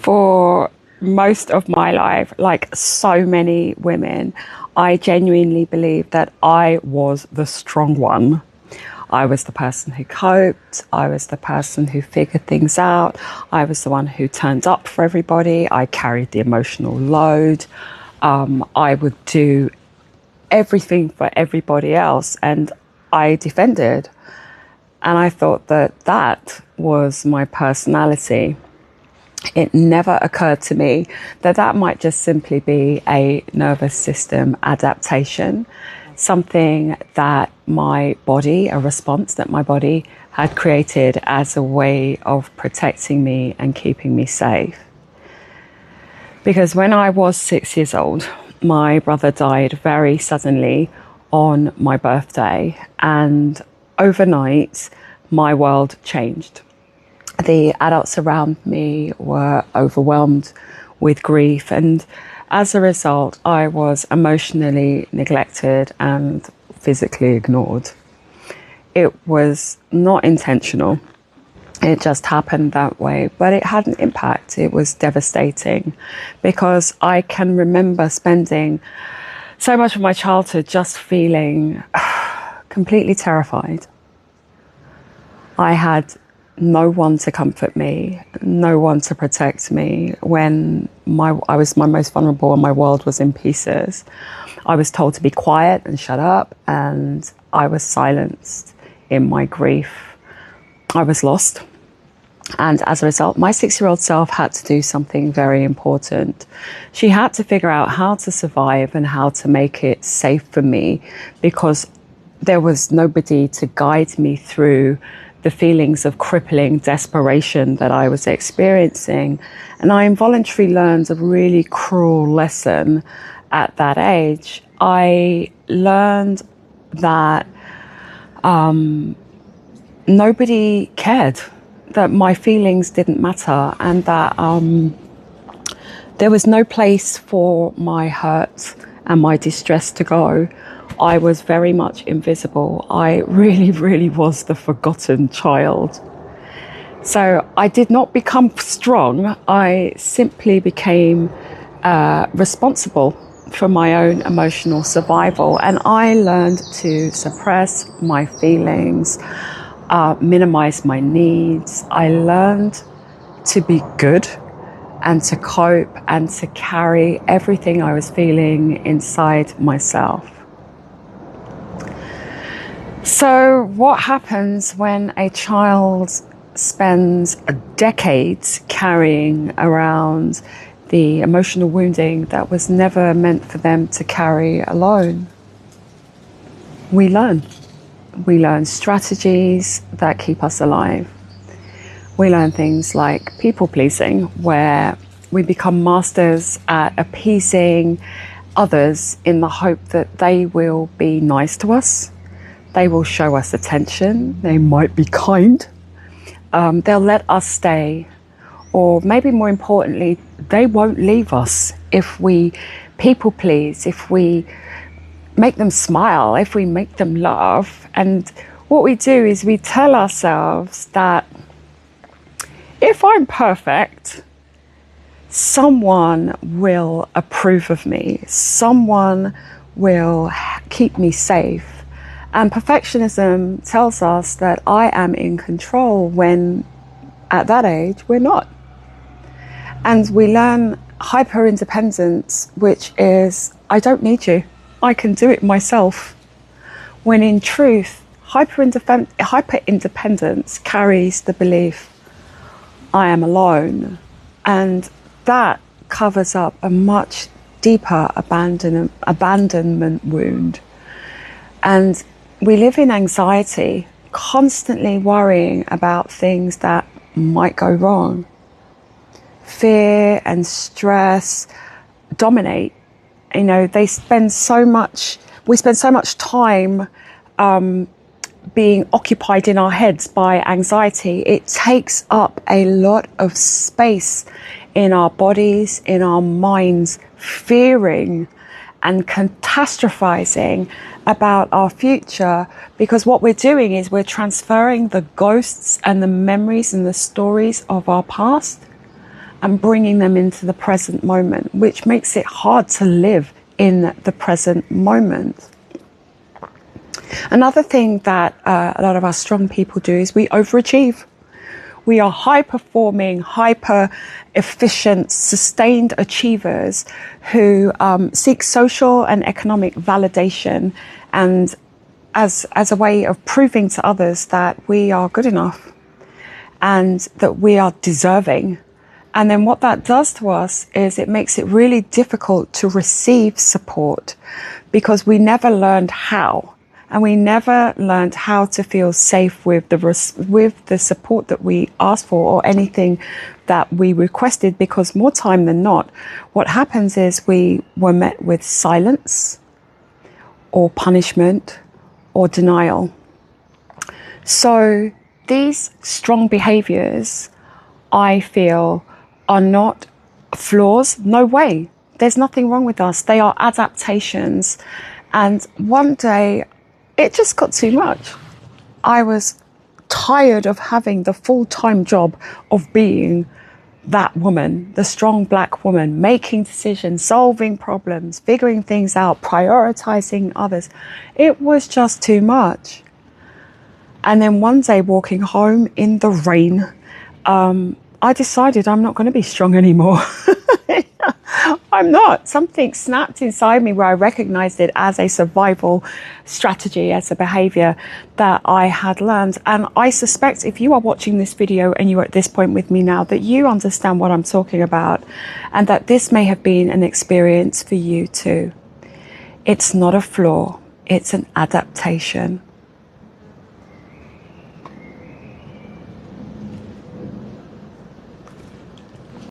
For most of my life, like so many women, I genuinely believed that I was the strong one. I was the person who coped. I was the person who figured things out. I was the one who turned up for everybody. I carried the emotional load. I would do everything for everybody else, and I defended. And I thought that that was my personality. It never occurred to me that that might just simply be a nervous system adaptation, something that my body, a response that my body had created as a way of protecting me and keeping me safe. Because when I was 6 years old, my brother died very suddenly on my birthday, and overnight, my world changed. The adults around me were overwhelmed with grief, and as a result, I was emotionally neglected and physically ignored. It was not intentional. It just happened that way, but it had an impact. It was devastating because I can remember spending so much of my childhood just feeling completely terrified. I had no one to comfort me, no one to protect me when I was my most vulnerable and my world was in pieces. I was told to be quiet and shut up, and I was silenced in my grief. I was lost. And as a result, my 6-year-old self had to do something very important. She had to figure out how to survive and how to make it safe for me, because there was nobody to guide me through the feelings of crippling desperation that I was experiencing. And I involuntarily learned a really cruel lesson at that age. I learned that nobody cared, that my feelings didn't matter, and that there was no place for my hurt and my distress to go. I was very much invisible. I really, really was the forgotten child. So I did not become strong. I simply became responsible for my own emotional survival. And I learned to suppress my feelings, minimize my needs. I learned to be good and to cope and to carry everything I was feeling inside myself. So what happens when a child spends decades carrying around the emotional wounding that was never meant for them to carry alone? We learn. We learn strategies that keep us alive. We learn things like people pleasing, where we become masters at appeasing others in the hope that they will be nice to us. They will show us attention. They might be kind. They'll let us stay. Or maybe more importantly, they won't leave us if we people please, if we make them smile, if we make them laugh. And what we do is we tell ourselves that if I'm perfect, someone will approve of me. Someone will keep me safe. And perfectionism tells us that I am in control when at that age we're not. And we learn hyper-independence, which is, I don't need you. I can do it myself. When in truth, hyper-independence carries the belief, I am alone. And that covers up a much deeper abandonment wound. And we live in anxiety, constantly worrying about things that might go wrong. Fear and stress dominate. We spend so much time being occupied in our heads by anxiety. It takes up a lot of space in our bodies, in our minds, fearing and catastrophizing about our future, because what we're doing is we're transferring the ghosts and the memories and the stories of our past, and bringing them into the present moment, which makes it hard to live in the present moment. Another thing that a lot of our strong people do is we overachieve. We are high-performing, hyper-efficient, sustained achievers who seek social and economic validation, and as a way of proving to others that we are good enough and that we are deserving. And then what that does to us is it makes it really difficult to receive support, because we never learned how. And we never learned how to feel safe with the support that we asked for, or anything that we requested, because more time than not, what happens is we were met with silence or punishment or denial. So these strong behaviors, I feel, are not flaws. No way. There's nothing wrong with us. They are adaptations. And one day, it just got too much. I was tired of having the full-time job of being that woman, the strong black woman, making decisions, solving problems, figuring things out, prioritizing others. It was just too much. And then one day, walking home in the rain, I decided I'm not going to be strong anymore. I'm not. Something snapped inside me where I recognized it as a survival strategy, as a behavior that I had learned. And I suspect if you are watching this video and you're at this point with me now, that you understand what I'm talking about, and that this may have been an experience for you too. It's not a flaw. It's an adaptation.